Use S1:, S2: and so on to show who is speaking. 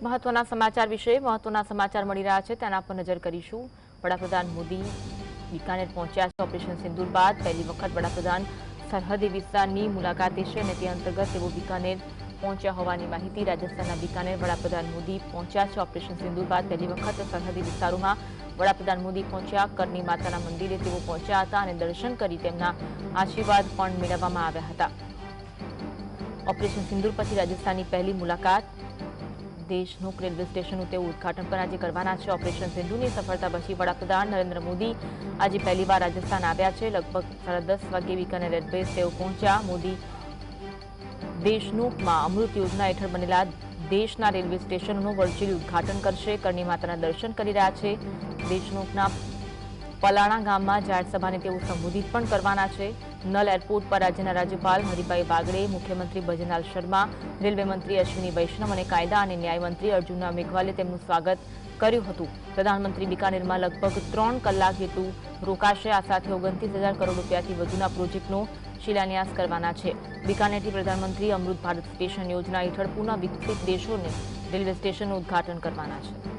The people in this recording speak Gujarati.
S1: મહત્વના સમાચાર વિશે મહત્વના સમાચાર મળી રહ્યા છે તેના પર નજર કરીશું। વડાપ્રધાન મોદી બીકાનેર પહોંચ્યા છે। ઓપરેશન સિંદૂર બાદ પહેલી વખત વડાપ્રધાન સરહદી વિસ્તારની મુલાકાતે છે અને તે અંતર્ગત તેઓ બીકાનેર પહોંચ્યા હોવાની માહિતી। રાજસ્થાનના બીકાનેર વડાપ્રધાન મોદી પહોંચ્યા છે। ઓપરેશન સિંદૂર બાદ પહેલી વખત સરહદી વિસ્તારોમાં વડાપ્રધાન મોદી પહોંચ્યા। કરની માતાના મંદિરે તેઓ પહોંચ્યા હતા અને દર્શન કરી તેમના આશીર્વાદ પણ મેળવવામાં આવ્યા હતા। ઓપરેશન સિંદૂર પછી રાજસ્થાનની પહેલી મુલાકાત। દેશનું રેલવે સ્ટેશનનું તેઓ ઉદઘાટન પણ આજે કરવાના છે। ઓપરેશન સિંધુની સફળતા પછી વડાપ્રધાન નરેન્દ્ર મોદી આજે પહેલીવાર રાજસ્થાન આવ્યા છે। લગભગ 10:30 વાગે બીકાનેર એરબેઝ તેઓ પહોંચ્યા। મોદી દેશનુકમાં અમૃત યોજના હેઠળ બનેલા દેશના રેલવે સ્ટેશનોનું વર્ચ્યુઅલી ઉદઘાટન કરશે। કરણી માતાના દર્શન કરી રહ્યા છે। દેશનુકના પલાણા ગામમાં જાહેર સભાને તેઓ સંબોધિત પણ કરવાના છે। નલ એરપોર્ટ પર રાજ્યના રાજ્યપાલ હરિભાઈ બાગડે, મુખ્યમંત્રી ભજનલાલ શર્મા, રેલવે મંત્રી અશ્વિની વૈષ્ણવ અને કાયદા અને ન્યાય મંત્રી અર્જુન મેઘવાલે તેમનું સ્વાગત કર્યું હતું। પ્રધાનમંત્રી બીકાનેરમાં લગભગ 3 કલાક જેટલું રોકાશે। આ સાથે 29,000 કરોડ રૂપિયાથી વધુના પ્રોજેક્ટનો શિલાન્યાસ કરવાના છે। બીકાનેરથી પ્રધાનમંત્રી અમૃત ભારત સ્ટેશન યોજના હેઠળ પુનઃ વિકસિત દેશોને રેલવે સ્ટેશનનું ઉદઘાટન કરવાના છે।